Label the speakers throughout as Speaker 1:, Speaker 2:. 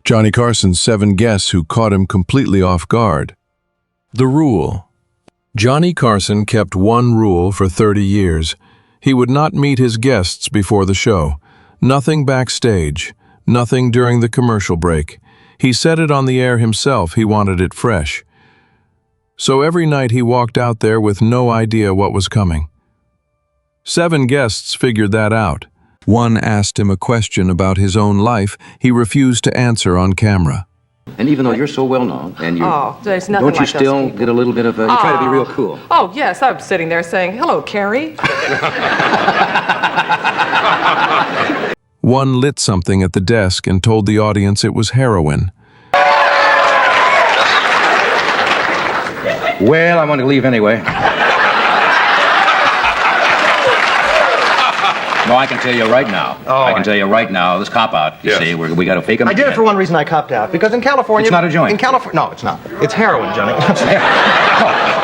Speaker 1: Johnny Carson's 7 guests who caught him completely off guard. The rule. Johnny Carson kept one rule for 30 years. He would not meet his guests before the show. Nothing backstage. Nothing during the commercial break. He said it on the air himself. He wanted it fresh. So every night he walked out there with no idea what was coming. 7 guests figured that out. One asked him a question about his own life he refused to answer on camera.
Speaker 2: And even though you're so well known, and you
Speaker 3: there's nothing
Speaker 2: don't you
Speaker 3: like
Speaker 2: still
Speaker 3: those people.
Speaker 2: get a little bit of you try to be real cool.
Speaker 3: Oh, yes, I'm sitting there saying, hello, Carrie.
Speaker 1: One lit something at the desk and told the audience it was heroin.
Speaker 2: Well, I want to leave anyway. No, I can tell you right now. I can tell you right now, this cop-out, you see, we got to fake him.
Speaker 4: I did it for one reason. I copped out. Because in California...
Speaker 2: It's not a joint.
Speaker 4: In California... No, it's not. It's heroin, Johnny.
Speaker 2: No,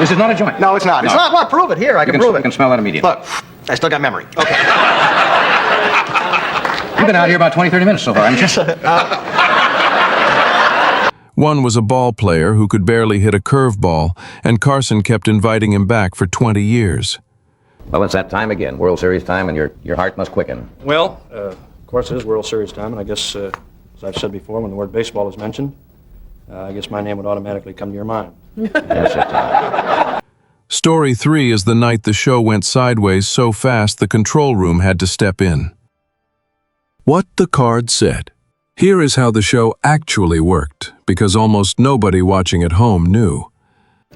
Speaker 2: this is not a joint.
Speaker 4: No, it's not.
Speaker 2: No.
Speaker 4: It's not. Well, prove it. Here, I can prove it.
Speaker 2: You can smell that immediately.
Speaker 4: Look, I still got memory. Okay.
Speaker 2: You've been out here about 20, 30 minutes so far, haven't you?
Speaker 1: One was a ball player who could barely hit a curveball, and Carson kept inviting him back for 20 years.
Speaker 2: Well, it's that time again, World Series time, and your heart must quicken.
Speaker 5: Well, of course it is World Series time, and I guess, as I've said before, when the word baseball is mentioned, I guess my name would automatically come to your mind.
Speaker 2: Yes,
Speaker 1: Story 3 is the night the show went sideways so fast the control room had to step in. What the card said. Here is how the show actually worked, because almost nobody watching at home knew.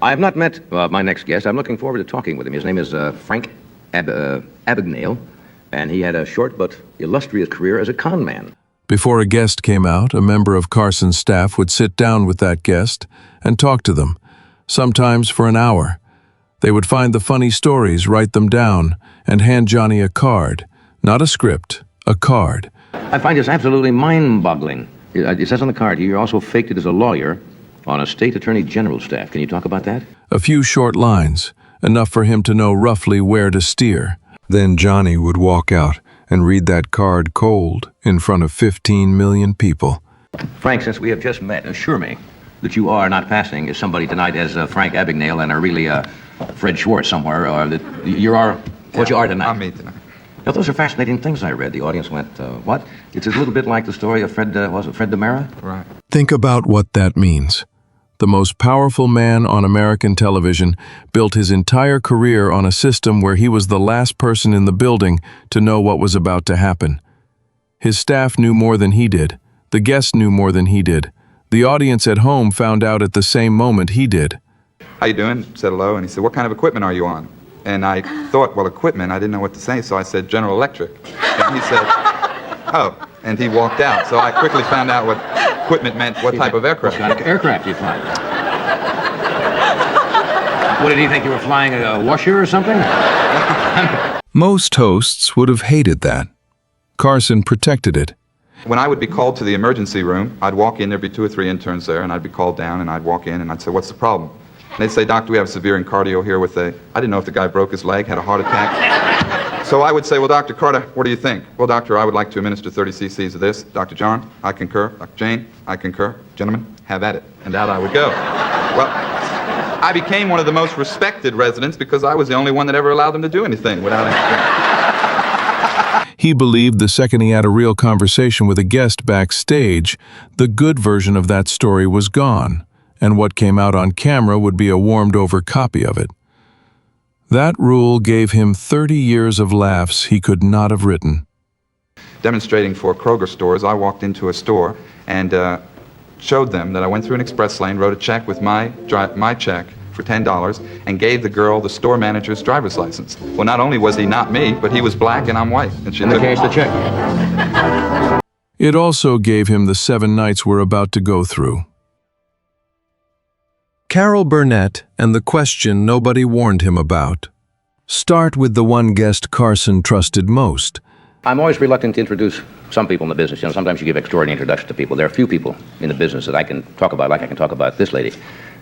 Speaker 2: I have not met my next guest. I'm looking forward to talking with him. His name is Frank Abagnale, and he had a short but illustrious career as a con man.
Speaker 1: Before a guest came out, a member of Carson's staff would sit down with that guest and talk to them, sometimes for an hour. They would find the funny stories, write them down, and hand Johnny a card. Not a script, a card.
Speaker 2: I find this absolutely mind-boggling. It says on the card here, you also faked it as a lawyer on a state attorney general staff. Can you talk about that?
Speaker 1: A few short lines, enough for him to know roughly where to steer. Then Johnny would walk out and read that card cold in front of 15 million people.
Speaker 2: Frank, since we have just met, assure me that you are not passing as somebody tonight as Frank Abagnale and are really Fred Schwartz somewhere, or that you are what you are tonight.
Speaker 6: I'm me tonight.
Speaker 2: Now, those are fascinating things I read. The audience went, what? It's a little bit like the story of Fred, was it Fred DeMera?
Speaker 6: Right.
Speaker 1: Think about what that means. The most powerful man on American television built his entire career on a system where he was the last person in the building to know what was about to happen. His staff knew more than he did. The guests knew more than he did. The audience at home found out at the same moment he did.
Speaker 6: How you doing? Said hello, and he said, what kind of equipment are you on? And I thought, well, equipment, I didn't know what to say, so I said, General Electric. And he said, oh, and he walked out. So I quickly found out what equipment meant, what type of aircraft.
Speaker 2: What kind of aircraft you flying? What, did he think you were flying a washer or something?
Speaker 1: Most hosts would have hated that. Carson protected it.
Speaker 6: When I would be called to the emergency room, I'd walk in, there'd be 2 or 3 interns there, and I'd be called down, and I'd walk in, and I'd say, what's the problem? And they'd say, Doctor, we have severe cardio here with I didn't know if the guy broke his leg, had a heart attack. So I would say, well, Dr. Carter, what do you think? Well, doctor, I would like to administer 30 cc's of this. Dr. John, I concur. Dr. Jane, I concur. Gentlemen, have at it. And out I would go. Well, I became one of the most respected residents because I was the only one that ever allowed them to do anything without anything.
Speaker 1: He believed the second he had a real conversation with a guest backstage, the good version of that story was gone, and what came out on camera would be a warmed-over copy of it. That rule gave him 30 years of laughs he could not have written.
Speaker 6: Demonstrating for Kroger stores, I walked into a store and showed them that I went through an express lane, wrote a check with my check for $10, and gave the girl the store manager's driver's license. Well, not only was he not me, but he was black and I'm white. And she took
Speaker 2: cashed the check.
Speaker 1: It also gave him the 7 nights we're about to go through. Carol Burnett and the question nobody warned him about. Start with the one guest Carson trusted most.
Speaker 2: I'm always reluctant to introduce some people in the business. You know, sometimes you give extraordinary introductions to people. There are few people in the business that I can talk about like I can talk about this lady.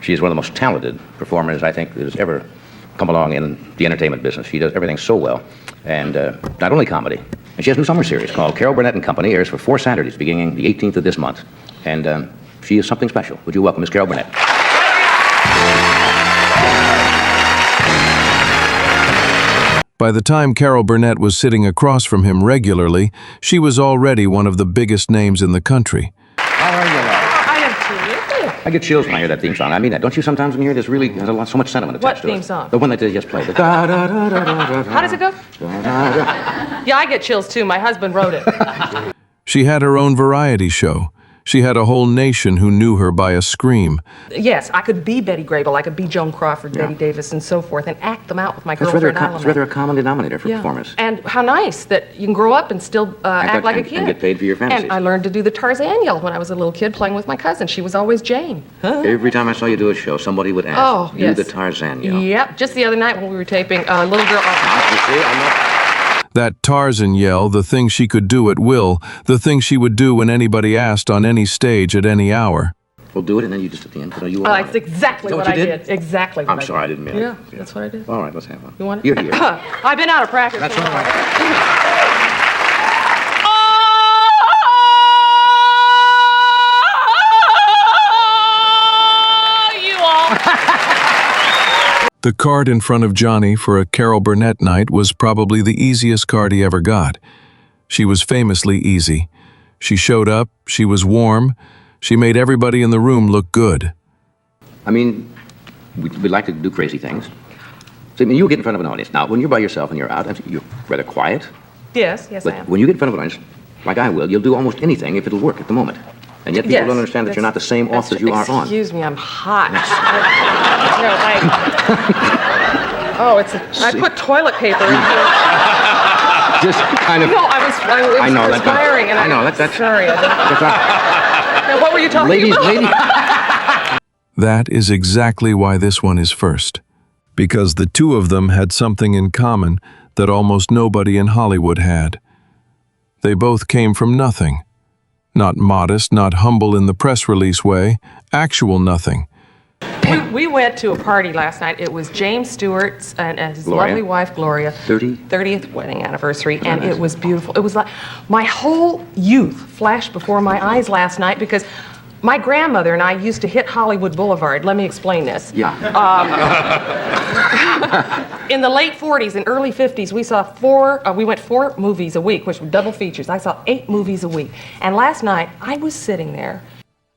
Speaker 2: She is one of the most talented performers I think that has ever come along in the entertainment business. She does everything so well, and not only comedy. And she has a new summer series called Carol Burnett and Company, airs for 4 Saturdays beginning the 18th of this month. And she is something special. Would you welcome Miss Carol Burnett?
Speaker 1: By the time Carol Burnett was sitting across from him regularly, she was already one of the biggest names in the country.
Speaker 2: How are you, Laura?
Speaker 3: I am too.
Speaker 2: I get chills when I hear that theme song. I mean that. Don't you sometimes when you hear this really has so much sentiment attached to it?
Speaker 3: What theme song?
Speaker 2: The one that they just played. The da, da, da, da, da, da,
Speaker 3: How does it go?
Speaker 2: da, da, da.
Speaker 3: Yeah, I get chills too. My husband wrote it.
Speaker 1: She had her own variety show. She had a whole nation who knew her by a scream.
Speaker 3: Yes, I could be Betty Grable, I could be Joan Crawford, Betty Davis, and so forth, and act them out with my
Speaker 2: That's rather,
Speaker 3: girlfriend.
Speaker 2: it's rather a common denominator for
Speaker 3: Yeah.
Speaker 2: performers.
Speaker 3: And how nice that you can grow up and still act like a kid.
Speaker 2: And get paid for your fantasies.
Speaker 3: And I learned to do the Tarzan yell when I was a little kid playing with my cousin. She was always Jane.
Speaker 2: Every time I saw you do a show, somebody would ask,
Speaker 3: Oh,
Speaker 2: do
Speaker 3: yes.
Speaker 2: the Tarzan yell.
Speaker 3: Yep, just the other night when we were taping Little Girl.
Speaker 2: You see, I'm not...
Speaker 1: That Tarzan yell, the thing she could do at will, the thing she would do when anybody asked on any stage at any hour.
Speaker 2: We'll do it, and then you just at the end put a you on
Speaker 3: That's
Speaker 2: it.
Speaker 3: exactly
Speaker 2: Is that
Speaker 3: what
Speaker 2: what
Speaker 3: I
Speaker 2: you
Speaker 3: did.
Speaker 2: did?
Speaker 3: Exactly what
Speaker 2: I'm
Speaker 3: I did.
Speaker 2: sorry, I didn't mean it.
Speaker 3: Yeah, that's what I did.
Speaker 2: All right, let's have one.
Speaker 3: You want it?
Speaker 2: You're here.
Speaker 3: I've been out of practice.
Speaker 2: That's
Speaker 3: for a
Speaker 2: all
Speaker 3: while.
Speaker 2: right.
Speaker 3: You all.
Speaker 1: The card in front of Johnny for a Carol Burnett night was probably the easiest card he ever got. She was famously easy. She showed up, she was warm, she made everybody in the room look good.
Speaker 2: I mean, we like to do crazy things. So, I mean, you get in front of an audience. Now, when you're by yourself and you're out, you're rather quiet.
Speaker 3: Yes,
Speaker 2: But
Speaker 3: I am.
Speaker 2: when you get in front of an audience, like I will, you'll do almost anything if it'll work at the moment. And yet people
Speaker 3: Yes,
Speaker 2: don't understand that you're not the same off as you are on.
Speaker 3: Excuse me, I'm hot. I put toilet paper in here.
Speaker 2: Just kind of...
Speaker 3: No, it was
Speaker 2: know, that's not-
Speaker 3: perspiring, and
Speaker 2: I know, that's-
Speaker 3: sorry. Now, what were you talking
Speaker 2: Ladies,
Speaker 3: about?
Speaker 1: That is exactly why this one is first. Because the two of them had something in common that almost nobody in Hollywood had. They both came from nothing. Not modest, not humble in the press release way, actual nothing.
Speaker 3: We went to a party last night. It was James Stewart's and his
Speaker 2: Gloria?
Speaker 3: lovely wife, Gloria. 30th wedding anniversary, and it was beautiful. It was like my whole youth flashed before my eyes last night because my grandmother and I used to hit Hollywood Boulevard. Let me explain this.
Speaker 2: Yeah.
Speaker 3: In the late 40s and early 50s, we went 4 movies a week, which were double features. I saw 8 movies a week. And last night, I was sitting there.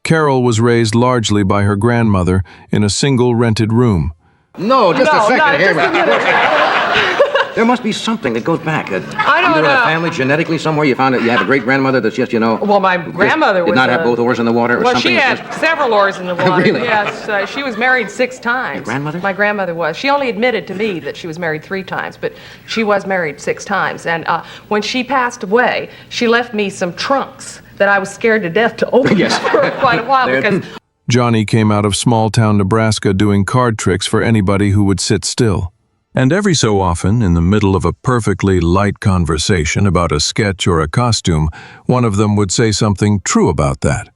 Speaker 1: Carol was raised largely by her grandmother in a single rented room.
Speaker 2: No, just a second.
Speaker 3: just
Speaker 2: Here,
Speaker 3: a minute.
Speaker 2: there must be something that goes back.
Speaker 3: I don't
Speaker 2: Either in
Speaker 3: know.
Speaker 2: a family, genetically somewhere, you found it. You have a great grandmother that's just,
Speaker 3: Well, my grandmother
Speaker 2: did
Speaker 3: was
Speaker 2: not have both oars in the water or
Speaker 3: Well,
Speaker 2: something.
Speaker 3: she
Speaker 2: It's
Speaker 3: had
Speaker 2: just-
Speaker 3: several oars in the water.
Speaker 2: Really?
Speaker 3: Yes, she was married 6 times.
Speaker 2: Your grandmother?
Speaker 3: My grandmother was. She only admitted to me that she was married 3 times, but she was married 6 times. And when she passed away, she left me some trunks that I was scared to death to open
Speaker 2: Yes.
Speaker 3: for quite a while
Speaker 2: There-
Speaker 3: because
Speaker 1: Johnny came out of small-town Nebraska doing card tricks for anybody who would sit still. And every so often, in the middle of a perfectly light conversation about a sketch or a costume, one of them would say something true about that.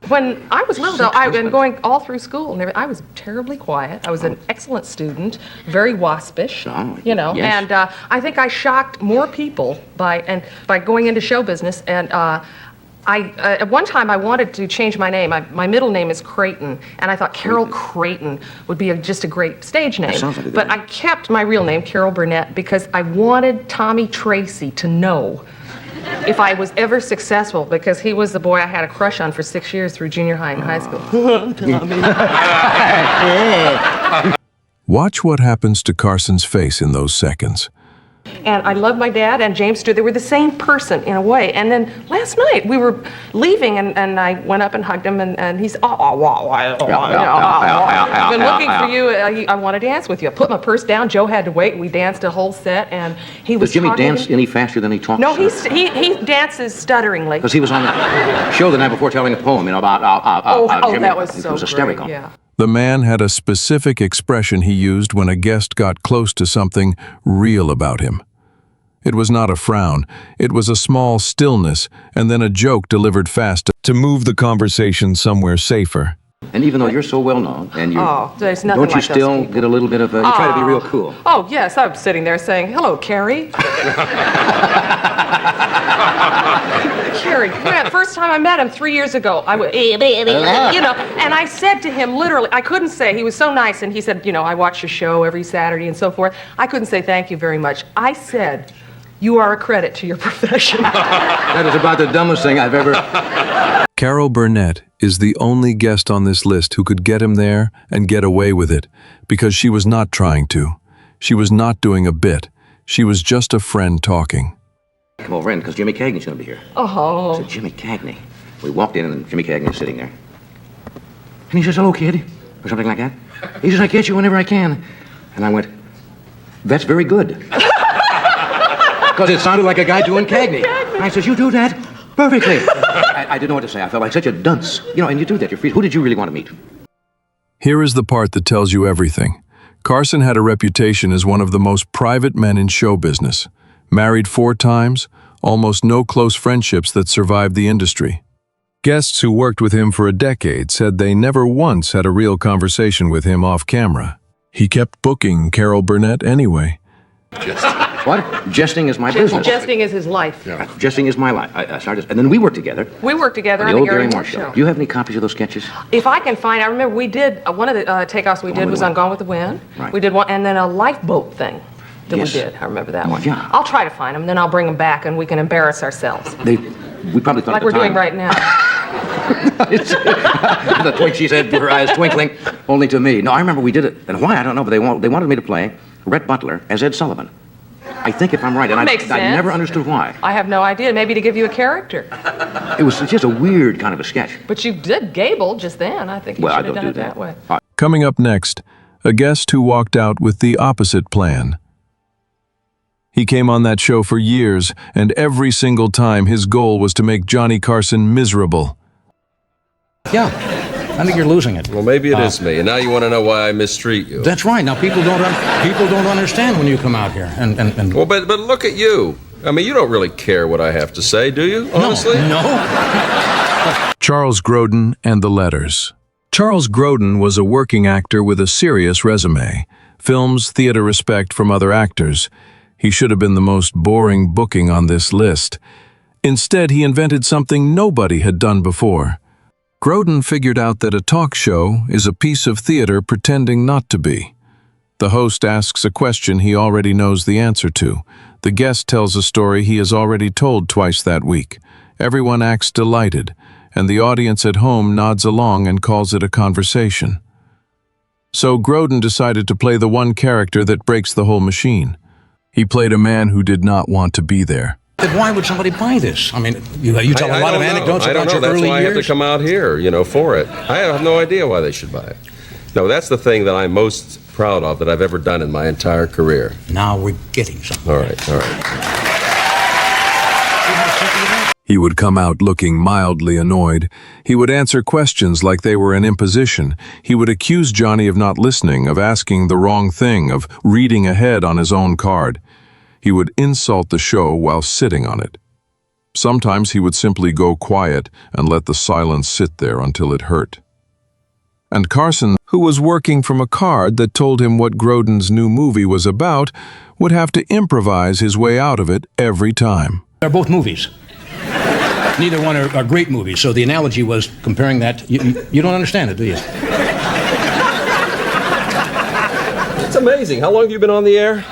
Speaker 3: when I was little, though, I've been going all through school, and I was terribly quiet. I was an excellent student, very waspish,
Speaker 2: Oh,
Speaker 3: yes. And I think I shocked more people by going into show business. And at one time, I wanted to change my name. My middle name is Creighton, and I thought Carol Creighton would be just a great stage name.
Speaker 2: sounds like a good
Speaker 3: But
Speaker 2: name.
Speaker 3: I kept my real name, Carol Burnett, because I wanted Tommy Tracy to know if I was ever successful, because he was the boy I had a crush on for 6 years through junior high and high school.
Speaker 1: Watch what happens to Carson's face in those seconds.
Speaker 3: And I love my dad and James Stewart. They were the same person in a way. And then last night we were leaving, and I went up and hugged him, and he's, I've been looking for you. I want to dance with you. I put my purse down. Joe had to wait. We danced a whole set, and he was
Speaker 2: Does Jimmy
Speaker 3: talking
Speaker 2: dance
Speaker 3: to-
Speaker 2: any faster than he talks?
Speaker 3: No, he dances stutteringly.
Speaker 2: Because he was on the show the night before telling a poem, about Jimmy.
Speaker 3: That was
Speaker 2: It
Speaker 3: so
Speaker 2: was hysterical.
Speaker 3: great. Yeah.
Speaker 1: The man had a specific expression he used when a guest got close to something real about him. It was not a frown, it was a small stillness, and then a joke delivered fast to move the conversation somewhere safer.
Speaker 2: And even though you're so well known, and you
Speaker 3: there's nothing
Speaker 2: don't you
Speaker 3: like those
Speaker 2: still
Speaker 3: people.
Speaker 2: get a little bit of you try to be real cool.
Speaker 3: Oh, yes, I'm sitting there saying, hello, Carrie. Teri, first time I met him 3 years ago, I went, you know, and I said to him, literally, I couldn't say, he was so nice, and he said, you know, I watch your show every Saturday and so forth. I couldn't say thank you very much. I said, you are a credit to your profession.
Speaker 2: That is about the dumbest thing I've ever...
Speaker 1: Carol Burnett is the only guest on this list who could get him there and get away with it, because she was not trying to. She was not doing a bit. She was just a friend talking.
Speaker 2: Come over in, because Jimmy Cagney's going to be here.
Speaker 3: Oh.
Speaker 2: I said, Jimmy Cagney. We walked in, and Jimmy Cagney was sitting there. And he says, hello, kid, or something like that. He says, I catch you whenever I can. And I went, that's very good. Because it sounded like a guy doing Cagney. And I says, you do that perfectly. I didn't know what to say. I felt like such a dunce. You know, and you do that. You're free. Who did you really want to meet?
Speaker 1: Here is the part that tells you everything. Carson had a reputation as one of the most private men in show business. Married 4 times, almost no close friendships that survived the industry. Guests who worked with him for a decade said they never once had a real conversation with him off camera. He kept booking Carol Burnett anyway.
Speaker 2: What? Jesting is my business.
Speaker 3: Jesting is his life.
Speaker 2: Yeah. Jesting is my life. I started, and then we worked together.
Speaker 3: We worked together
Speaker 2: on
Speaker 3: on
Speaker 2: the
Speaker 3: the
Speaker 2: old
Speaker 3: Gary
Speaker 2: Moore
Speaker 3: Moore
Speaker 2: show.
Speaker 3: show.
Speaker 2: Do you have any copies of those sketches?
Speaker 3: If I can find, I remember we did, one of the takeoffs we did was on Gone with the Wind.
Speaker 2: Right.
Speaker 3: We did one, and then a lifeboat thing that
Speaker 2: Yes.
Speaker 3: we did. I remember that one.
Speaker 2: Yeah.
Speaker 3: I'll try to find them, then I'll bring them back, and we can embarrass ourselves.
Speaker 2: We probably thought
Speaker 3: Like
Speaker 2: at
Speaker 3: we're
Speaker 2: the time.
Speaker 3: doing right now.
Speaker 2: The twink, she said, her eyes twinkling, only to me. No, I remember we did it. And why, I don't know, but they wanted me to play Rhett Butler as Ed Sullivan. I think if I'm right, and
Speaker 3: Makes
Speaker 2: I
Speaker 3: sense.
Speaker 2: never understood why.
Speaker 3: I have no idea. Maybe to give you a character.
Speaker 2: It was just a weird kind of a sketch.
Speaker 3: But you did Gable just then. I think you
Speaker 2: Well, I
Speaker 3: should have
Speaker 2: don't
Speaker 3: done
Speaker 2: do
Speaker 3: it that way.
Speaker 1: Coming up next, a guest who walked out with the opposite plan. He came on that show for years, and every single time his goal was to make Johnny Carson miserable.
Speaker 7: Yeah, I think you're losing it.
Speaker 8: Well, maybe it is me, and now you want to know why I mistreat you.
Speaker 7: That's right. Now people don't understand when you come out here, and
Speaker 8: Well, but look at you. I mean, you don't really care what I have to say, do you? Honestly?
Speaker 7: no.
Speaker 1: Charles Grodin and the Letters. Charles Grodin was a working actor with a serious resume. Films, theater respect from other actors. He should have been the most boring booking on this list. Instead, he invented something nobody had done before. Grodin figured out that a talk show is a piece of theater pretending not to be. The host asks a question he already knows the answer to. The guest tells a story he has already told twice that week. Everyone acts delighted, and the audience at home nods along and calls it a conversation. So Grodin decided to play the one character that breaks the whole machine. He played a man who did not want to be there.
Speaker 7: Then why would somebody buy this? I mean, you tell a lot of anecdotes
Speaker 8: I don't
Speaker 7: about
Speaker 8: know.
Speaker 7: your
Speaker 8: That's
Speaker 7: early
Speaker 8: why I have to
Speaker 7: years.
Speaker 8: come out here, for it. I have no idea why they should buy it. No, that's the thing that I'm most proud of that I've ever done in my entire career.
Speaker 7: Now we're getting something.
Speaker 8: All right, all right.
Speaker 1: He would come out looking mildly annoyed. He would answer questions like they were an imposition. He would accuse Johnny of not listening, of asking the wrong thing, of reading ahead on his own card. He would insult the show while sitting on it. Sometimes he would simply go quiet and let the silence sit there until it hurt. And Carson, who was working from a card that told him what Grodin's new movie was about, would have to improvise his way out of it every time.
Speaker 7: They're both movies. Neither one are great movies, so the analogy was comparing that. You don't understand it, do you?
Speaker 8: It's amazing. How long have you been on the air?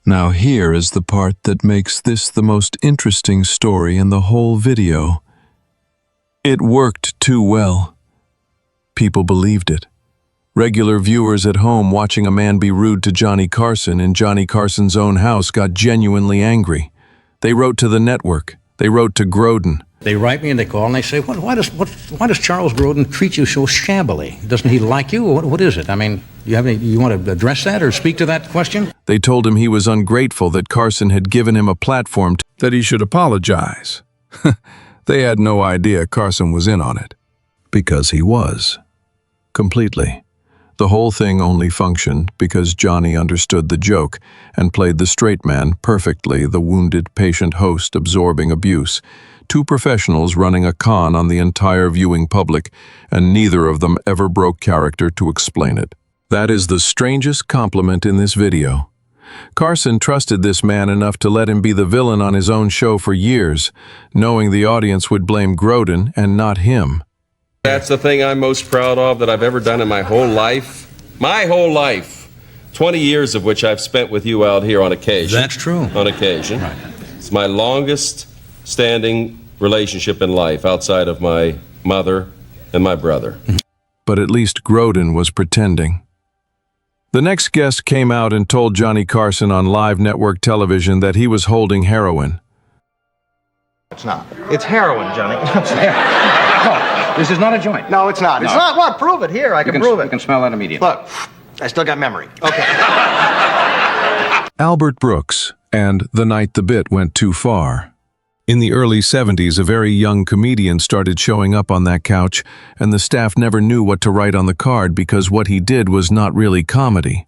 Speaker 1: Now here is the part that makes this the most interesting story in the whole video. It worked too well. People believed it. Regular viewers at home watching a man be rude to Johnny Carson in Johnny Carson's own house got genuinely angry. They wrote to the network. They wrote to Grodin.
Speaker 7: They write me and they call and they say, why does Charles Grodin treat you so shabbily? Doesn't he like you? What is it? I mean, you want to address that or speak to that question?
Speaker 1: They told him he was ungrateful that Carson had given him a platform, that he should apologize. They had no idea Carson was in on it. Because he was. Completely. The whole thing only functioned because Johnny understood the joke and played the straight man perfectly, the wounded patient host absorbing abuse. Two professionals running a con on the entire viewing public, and neither of them ever broke character to explain it. That is the strangest compliment in this video. Carson trusted this man enough to let him be the villain on his own show for years, knowing the audience would blame Grodin and not him.
Speaker 8: That's the thing I'm most proud of that I've ever done in my whole life. My whole life. 20 years of which I've spent with you out here on occasion.
Speaker 7: That's true.
Speaker 8: On occasion.
Speaker 7: Right.
Speaker 8: It's my longest standing relationship in life outside of my mother and my brother.
Speaker 1: But at least Grodin was pretending. The next guest came out and told Johnny Carson on live network television that he was holding heroin.
Speaker 4: It's not. It's heroin, Johnny.
Speaker 2: This is not a joint.
Speaker 4: No, it's not. It's
Speaker 2: No.
Speaker 4: not. What? Prove it. Here, I can prove
Speaker 2: You
Speaker 4: it.
Speaker 2: can smell that immediately.
Speaker 4: Look, I still got memory. Okay.
Speaker 1: Albert Brooks and The Night the Bit Went Too Far. In the early 70s, a very young comedian started showing up on that couch, and the staff never knew what to write on the card because what he did was not really comedy.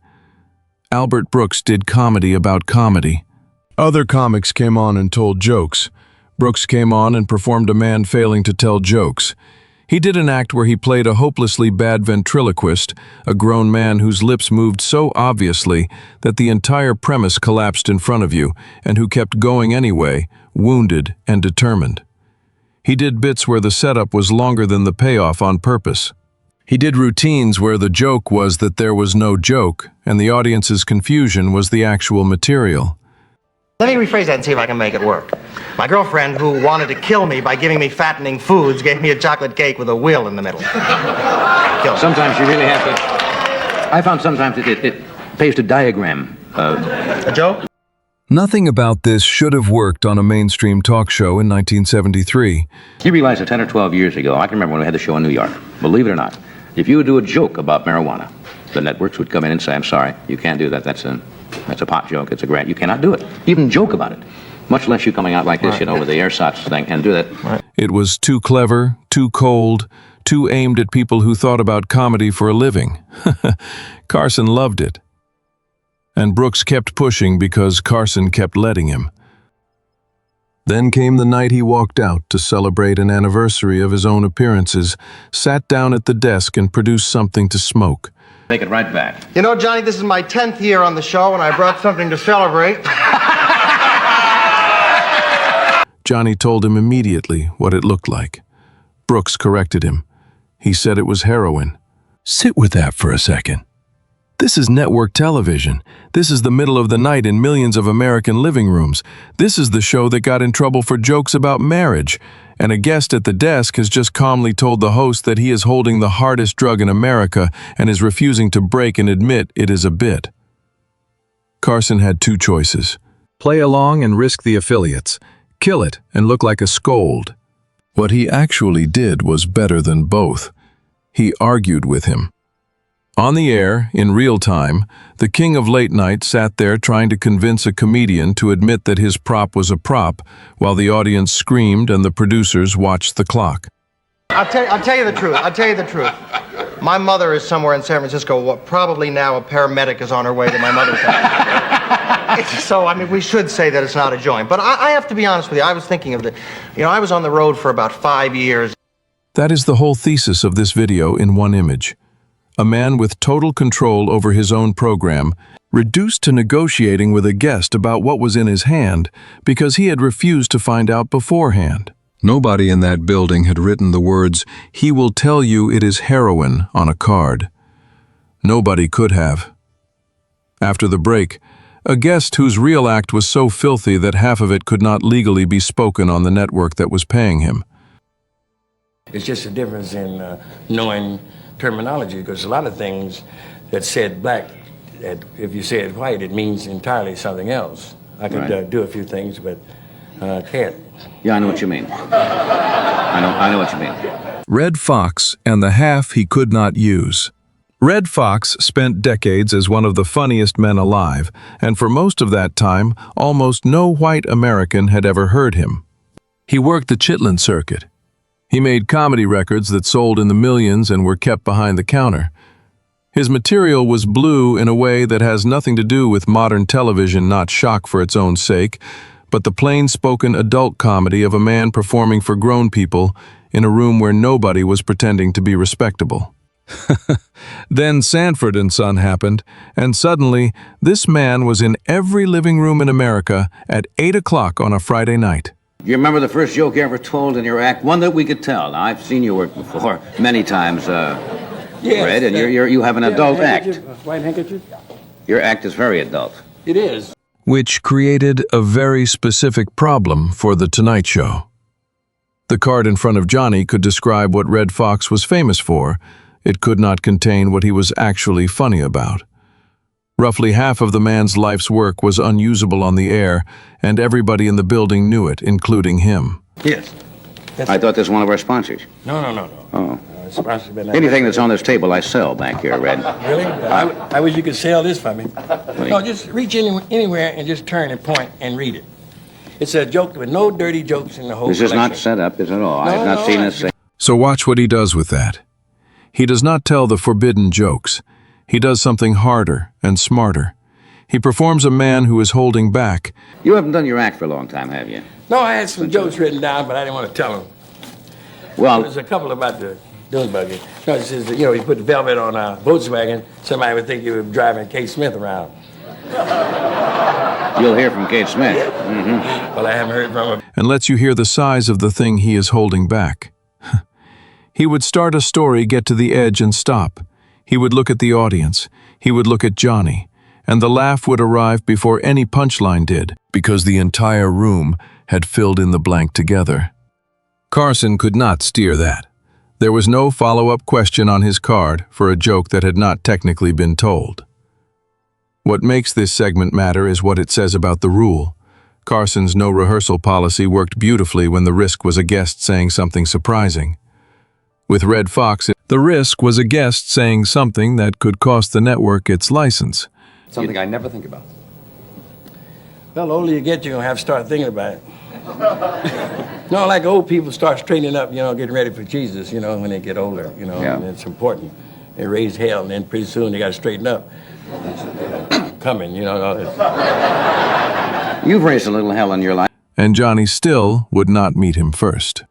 Speaker 1: Albert Brooks did comedy about comedy. Other comics came on and told jokes. Brooks came on and performed a man failing to tell jokes. He did an act where he played a hopelessly bad ventriloquist, a grown man whose lips moved so obviously that the entire premise collapsed in front of you, and who kept going anyway, wounded and determined. He did bits where the setup was longer than the payoff on purpose. He did routines where the joke was that there was no joke, and the audience's confusion was the actual material.
Speaker 4: Let me rephrase that and see if I can make it work. My girlfriend, who wanted to kill me by giving me fattening foods, gave me a chocolate cake with a will in the middle. Kill me.
Speaker 2: Sometimes you really have to... I found sometimes it pays to diagram.
Speaker 4: A joke?
Speaker 1: Nothing about this should have worked on a mainstream talk show in 1973.
Speaker 2: You realize that 10 or 12 years ago, I can remember when we had the show in New York, believe it or not, if you would do a joke about marijuana, the networks would come in and say, I'm sorry, you can't do that, that's a pot joke, it's a grant, you cannot do it. Even joke about it. Much less you coming out like this, with the ersatz thing, and do that.
Speaker 4: Right.
Speaker 1: It was too clever, too cold, too aimed at people who thought about comedy for a living. Carson loved it. And Brooks kept pushing because Carson kept letting him. Then came the night he walked out to celebrate an anniversary of his own appearances, sat down at the desk and produced something to smoke.
Speaker 2: Take it right back.
Speaker 4: You know, Johnny, this is my 10th year on the show, and I brought something to celebrate.
Speaker 1: Johnny told him immediately what it looked like. Brooks corrected him. He said it was heroin. Sit with that for a second. This is network television. This is the middle of the night in millions of American living rooms. This is the show that got in trouble for jokes about marriage. And a guest at the desk has just calmly told the host that he is holding the hardest drug in America and is refusing to break and admit it is a bit. Carson had two choices. Play along and risk the affiliates. Kill it and look like a scold. What he actually did was better than both. He argued with him. On the air, in real time, the king of late night sat there trying to convince a comedian to admit that his prop was a prop, while the audience screamed and the producers watched the clock.
Speaker 4: I'll tell you the truth. I'll tell you the truth. My mother is somewhere in San Francisco. Probably now a paramedic is on her way to my mother's house. So, I mean, we should say that it's not a joint. But I have to be honest with you. I was thinking of I was on the road for about 5 years.
Speaker 1: That is the whole thesis of this video in one image. A man with total control over his own program, reduced to negotiating with a guest about what was in his hand because he had refused to find out beforehand. Nobody in that building had written the words, "He will tell you it is heroin," on a card. Nobody could have. After the break, a guest whose real act was so filthy that half of it could not legally be spoken on the network that was paying him.
Speaker 9: It's just a difference in knowing terminology, because a lot of things that said black, that if you say it white, it means entirely something else. I could do a few things, but can't.
Speaker 2: Yeah, I know what you mean. I know what you mean.
Speaker 1: Red Foxx and the half he could not use. Red Foxx spent decades as one of the funniest men alive, and for most of that time, almost no white American had ever heard him. He worked the Chitlin circuit. He made comedy records that sold in the millions and were kept behind the counter. His material was blue in a way that has nothing to do with modern television, not shock for its own sake, but the plain-spoken adult comedy of a man performing for grown people in a room where nobody was pretending to be respectable. Then Sanford and Son happened, and suddenly this man was in every living room in America at 8 o'clock on a Friday night.
Speaker 2: You remember the first joke you ever told in your act? One that we could tell. Now, I've seen you work before many times,
Speaker 9: Yes,
Speaker 2: Red, and you have an adult act.
Speaker 9: White handkerchief?
Speaker 2: Your act is very adult.
Speaker 9: It is.
Speaker 1: Which created a very specific problem for The Tonight Show. The card in front of Johnny could describe what Red Fox was famous for. It could not contain what he was actually funny about. Roughly half of the man's life's work was unusable on the air, and everybody in the building knew it, including him.
Speaker 9: Yes.
Speaker 2: I thought this was one of our sponsors.
Speaker 9: No.
Speaker 2: Oh.
Speaker 9: Sponsored by
Speaker 2: Anything that's on this table, I sell back here, Red.
Speaker 9: Really? I wish you could sell this for me. No, just reach anywhere and just turn and point and read it. It's a joke with no dirty jokes in the whole
Speaker 2: This is not
Speaker 9: collection.
Speaker 2: set up, is it at all? I have not seen this.
Speaker 1: So watch what he does with that. He does not tell the forbidden jokes. He does something harder and smarter. He performs a man who is holding back.
Speaker 2: You haven't done your act for a long time, have you?
Speaker 9: No, I had some jokes written down, but I didn't want to tell them.
Speaker 2: Well,
Speaker 9: There's a couple about the dune buggy. No, it says, you put the velvet on a Volkswagen, somebody would think you were driving Kate Smith around.
Speaker 2: you'll hear from Kate Smith.
Speaker 9: Well, I haven't heard from her.
Speaker 1: And lets you hear the size of the thing he is holding back. He would start a story, get to the edge, and stop. He would look at the audience. He would look at Johnny. And the laugh would arrive before any punchline did, because the entire room had filled in the blank together. Carson could not steer that. There was no follow-up question on his card for a joke that had not technically been told. What makes this segment matter is what it says about the rule. Carson's no rehearsal policy worked beautifully when the risk was a guest saying something surprising. With Red Fox, the risk was a guest saying something that could cost the network its license.
Speaker 10: Something I never think about.
Speaker 9: Well, the older you get, you're going to have to start thinking about it. No, like old people start straightening up, getting ready for Jesus, when they get older,
Speaker 2: Yeah.
Speaker 9: and it's important. They raise hell, and then pretty soon they got to straighten up. Coming, all this.
Speaker 2: You've raised a little hell in your life.
Speaker 1: And Johnny still would not meet him first.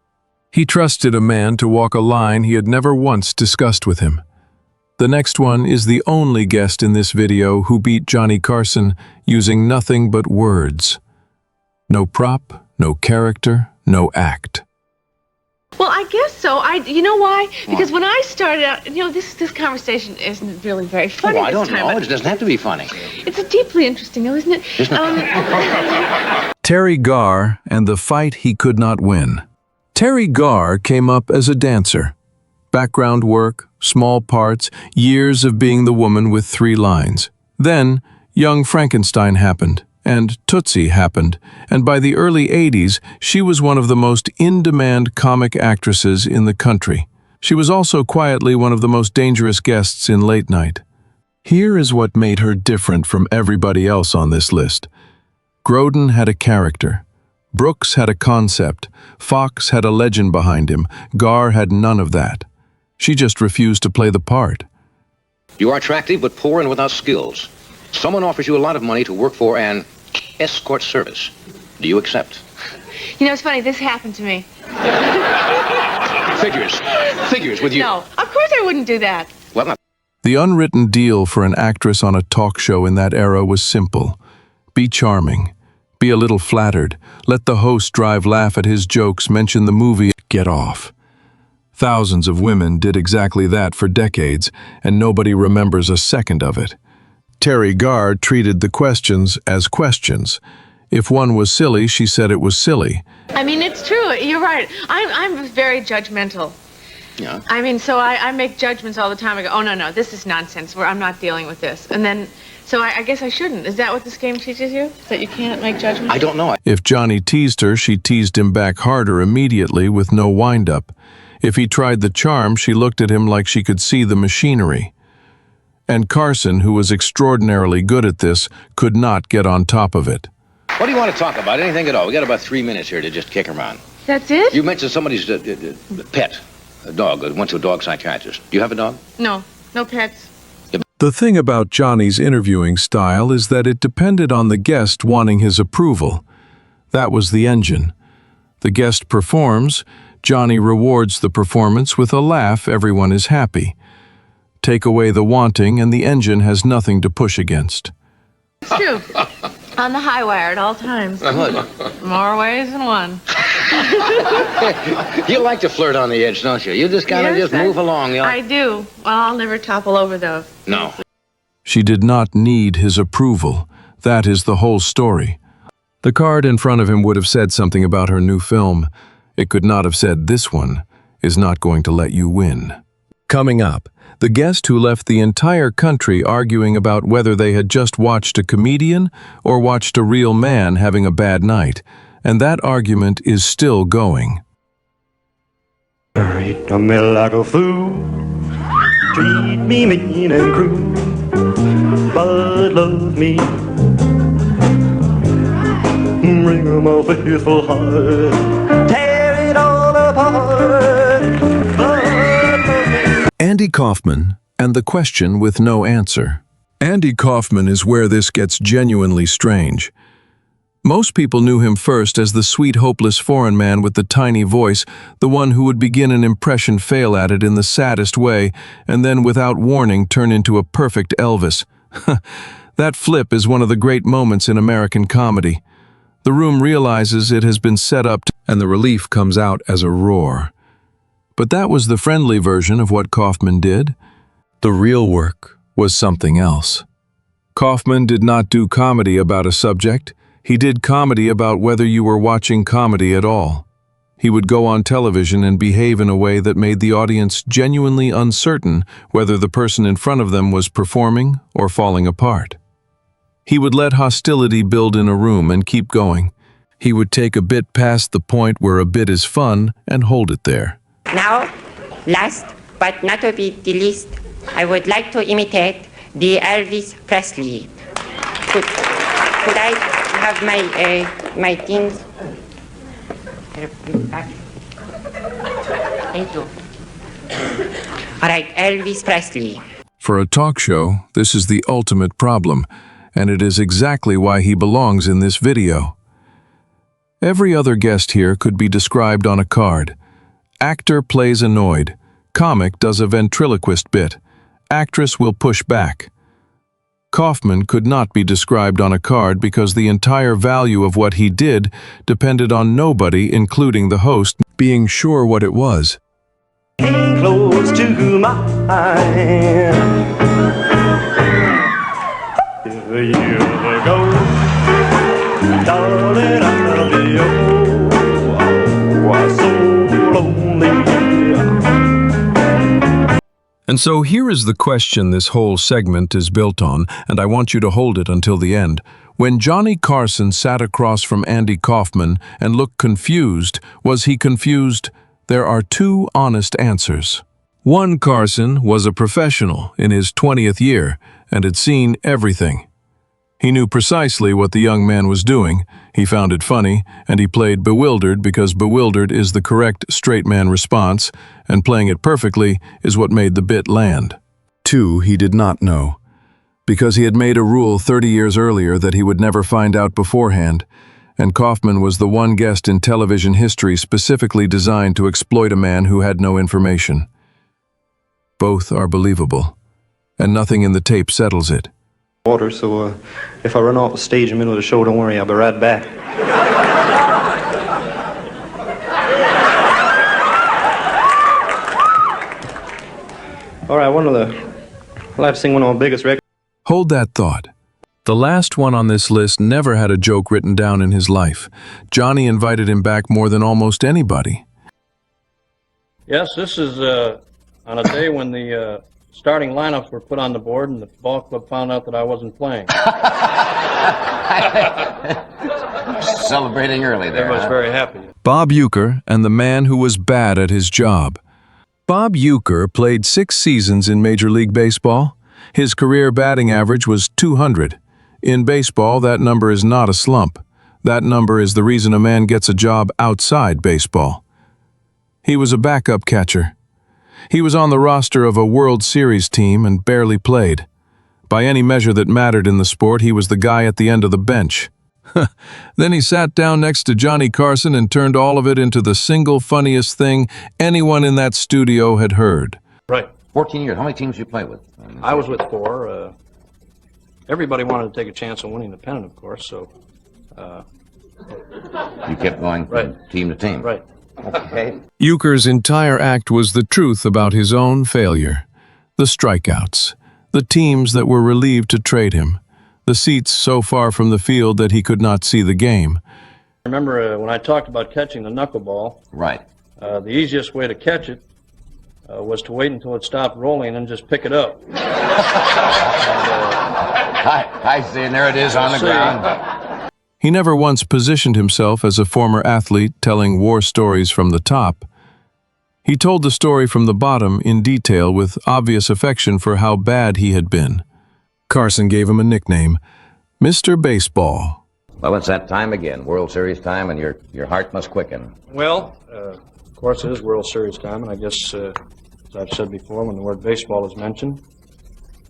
Speaker 1: He trusted a man to walk a line he had never once discussed with him. The next one is the only guest in this video who beat Johnny Carson using nothing but words. No prop, no character, no act.
Speaker 11: Well, I guess so. You know why? Because when I started out, this conversation isn't really very funny.
Speaker 2: Oh, I don't
Speaker 11: this time.
Speaker 2: know. It doesn't have to be funny.
Speaker 11: It's deeply interesting, though, isn't it?
Speaker 1: Teri Garr and the fight he could not win. Teri Garr came up as a dancer. Background work, small parts, years of being the woman with 3 lines. Then, Young Frankenstein happened, and Tootsie happened, and by the early 80s, she was one of the most in-demand comic actresses in the country. She was also quietly one of the most dangerous guests in late night. Here is what made her different from everybody else on this list. Grodin had a character. Brooks had a concept. Foxx had a legend behind him. Garr had none of that. She just refused to play the part.
Speaker 2: You are attractive but poor and without skills. Someone offers you a lot of money to work for an escort service. Do you accept?
Speaker 11: It's funny. This happened to me.
Speaker 2: Figures with you.
Speaker 11: No, of course I wouldn't do that.
Speaker 2: Well, not.
Speaker 1: The unwritten deal for an actress on a talk show in that era was simple. Be charming. Be a little flattered. Let the host laugh at his jokes, mention the movie, get off. Thousands of women did exactly that for decades, and nobody remembers a second of it. Teri Garr treated the questions as questions. If one was silly, she said it was silly.
Speaker 11: It's true. You're right. I'm very judgmental.
Speaker 2: Yeah.
Speaker 11: So I make judgments all the time. I go, oh, no, this is nonsense. I'm not dealing with this. And then, so I guess I shouldn't. Is that what this game teaches you? That you can't make judgments?
Speaker 2: I don't know.
Speaker 1: If Johnny teased her, she teased him back harder immediately with no wind-up. If he tried the charm, she looked at him like she could see the machinery. And Carson, who was extraordinarily good at this, could not get on top of it.
Speaker 2: What do you want to talk about? Anything at all? We got about 3 minutes here to just kick around.
Speaker 11: That's it?
Speaker 2: You mentioned somebody's pet, a dog, went to a dog psychiatrist. Do you have a dog?
Speaker 11: No pets.
Speaker 1: The thing about Johnny's interviewing style is that it depended on the guest wanting his approval. That was the engine. The guest performs, Johnny rewards the performance with a laugh, everyone is happy. Take away the wanting and the engine has nothing to push against.
Speaker 11: It's true. On the high wire at all times. More ways than one.
Speaker 2: You like to flirt on the edge, don't you? You just kind of just move along. You know?
Speaker 11: I do. Well, I'll never topple over, though.
Speaker 2: No.
Speaker 1: She did not need his approval. That is the whole story. The card in front of him would have said something about her new film. It could not have said, "This one is not going to let you win." Coming up, the guest who left the entire country arguing about whether they had just watched a comedian or watched a real man having a bad night, and that argument is still going.
Speaker 10: Treat me like a fool, treat me mean and cruel, but love me. Bring my faithful heart, tear it all apart, but love me.
Speaker 1: Andy Kaufman and the question with no answer. Andy Kaufman is where this gets genuinely strange. Most people knew him first as the sweet, hopeless foreign man with the tiny voice, the one who would begin an impression, fail at it in the saddest way, and then without warning turn into a perfect Elvis. That flip is one of the great moments in American comedy. The room realizes it has been set up, and the relief comes out as a roar. But that was the friendly version of what Kaufman did. The real work was something else. Kaufman did not do comedy about a subject. He did comedy about whether you were watching comedy at all. He would go on television and behave in a way that made the audience genuinely uncertain whether the person in front of them was performing or falling apart. He would let hostility build in a room and keep going. He would take a bit past the point where a bit is fun and hold it there.
Speaker 12: Now, last but not to be the least, I would like to imitate the Elvis Presley. Could I have my things? Thank you. All right, Elvis Presley.
Speaker 1: For a talk show, this is the ultimate problem, and it is exactly why he belongs in this video. Every other guest here could be described on a card. Actor plays annoyed. Comic does a ventriloquist bit. Actress will push back. Kaufman could not be described on a card because the entire value of what he did depended on nobody, including the host, being sure what it was.
Speaker 10: Came close to mine. Years ago, darling, I'll be oh, I was so lonely.
Speaker 1: And so here is the question this whole segment is built on, and I want you to hold it until the end. When Johnny Carson sat across from Andy Kaufman and looked confused, was he confused? There are two honest answers. One, Carson was a professional in his 20th year and had seen everything. He knew precisely what the young man was doing. He found it funny, and he played bewildered because bewildered is the correct straight man response, and playing it perfectly is what made the bit land. Two, he did not know, because he had made a rule 30 years earlier that he would never find out beforehand, and Kaufman was the one guest in television history specifically designed to exploit a man who had no information. Both are believable, and nothing in the tape settles it.
Speaker 10: Water, so if I run off the stage in the middle of the show, don't worry, I'll be right back. All right, I'll have to sing one of my biggest records.
Speaker 1: Hold that thought. The last one on this list never had a joke written down in his life. Johnny invited him back more than almost anybody.
Speaker 5: Yes, this is on a day when the starting lineups were put on the board and the ball club found out that I wasn't playing.
Speaker 2: Celebrating early there.
Speaker 5: I was very happy.
Speaker 1: Bob Uecker and the man who was bad at his job. Bob Uecker played 6 seasons in Major League Baseball. His career batting average was .200. In baseball, that number is not a slump. That number is the reason a man gets a job outside baseball. He was a backup catcher. He was on the roster of a World Series team and barely played. By any measure that mattered in the sport, he was the guy at the end of the bench. Then he sat down next to Johnny Carson and turned all of it into the single funniest thing anyone in that studio had heard.
Speaker 5: Right.
Speaker 2: 14 years. How many teams did you play with?
Speaker 5: I was with 4. Everybody wanted to take a chance on winning the pennant, of course, so...
Speaker 2: You kept going from team to team.
Speaker 5: Right.
Speaker 2: Okay.
Speaker 1: Uecker's entire act was the truth about his own failure. The strikeouts, the teams that were relieved to trade him, the seats so far from the field that he could not see the game.
Speaker 5: Remember when I talked about catching the knuckleball?
Speaker 2: Right.
Speaker 5: The easiest way to catch it was to wait until it stopped rolling and just pick it up.
Speaker 2: I see, and there it is on the ground.
Speaker 1: He never once positioned himself as a former athlete telling war stories from the top. He told the story from the bottom in detail with obvious affection for how bad he had been. Carson gave him a nickname, Mr. Baseball.
Speaker 2: Well, it's that time again, World Series time, and your heart must quicken.
Speaker 5: Well, of course it is World Series time, and I guess, as I've said before, when the word baseball is mentioned,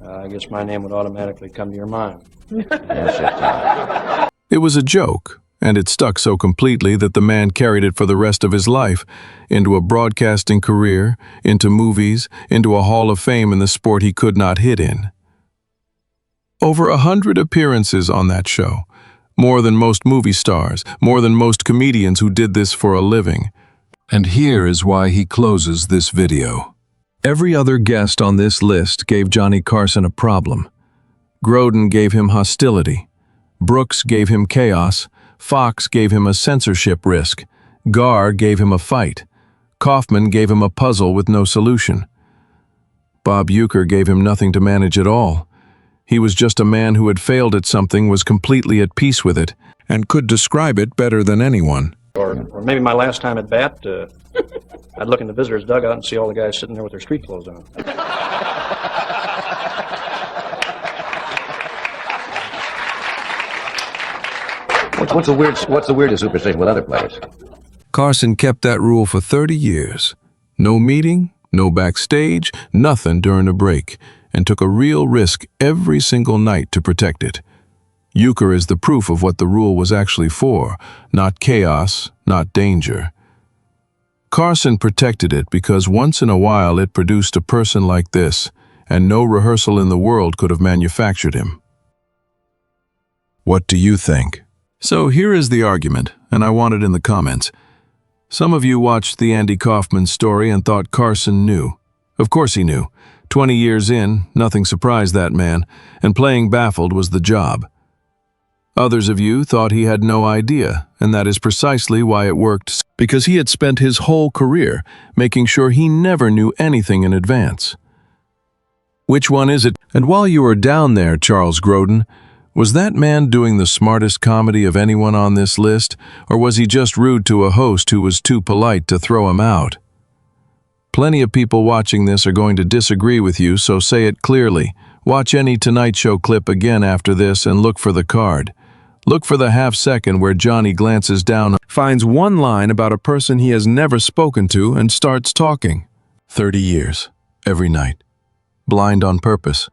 Speaker 5: I guess my name would automatically come to your mind.
Speaker 2: Yes,
Speaker 1: It was a joke, and it stuck so completely that the man carried it for the rest of his life, into a broadcasting career, into movies, into a Hall of Fame in the sport he could not hit in. Over 100 appearances on that show, more than most movie stars, more than most comedians who did this for a living. And here is why he closes this video. Every other guest on this list gave Johnny Carson a problem. Grodin gave him hostility. Brooks gave him chaos. Foxx gave him a censorship risk. Garr gave him a fight. Kaufman gave him a puzzle with no solution. Bob Uecker gave him nothing to manage at all. He was just a man who had failed at something, was completely at peace with it, and could describe it better than anyone.
Speaker 5: Or maybe my last time at bat, I'd look in the visitors' dugout and see all the guys sitting there with their street clothes on.
Speaker 2: What's the weirdest superstition with other players?
Speaker 1: Carson kept that rule for 30 years. No meeting, no backstage, nothing during a break, and took a real risk every single night to protect it. Uecker is the proof of what the rule was actually for, not chaos, not danger. Carson protected it because once in a while it produced a person like this, and no rehearsal in the world could have manufactured him. What do you think? So here is the argument, and I want it in the comments. Some of you watched the Andy Kaufman story and thought Carson knew. Of course he knew. 20 years in, nothing surprised that man, and playing baffled was the job. Others of you thought he had no idea, and that is precisely why it worked, because he had spent his whole career making sure he never knew anything in advance. Which one is it? And while you were down there, Charles Grodin, was that man doing the smartest comedy of anyone on this list, or was he just rude to a host who was too polite to throw him out? Plenty of people watching this are going to disagree with you, so say it clearly. Watch any Tonight Show clip again after this and look for the card. Look for the half-second where Johnny glances down, finds one line about a person he has never spoken to, and starts talking. 30 years, every night. Blind on purpose.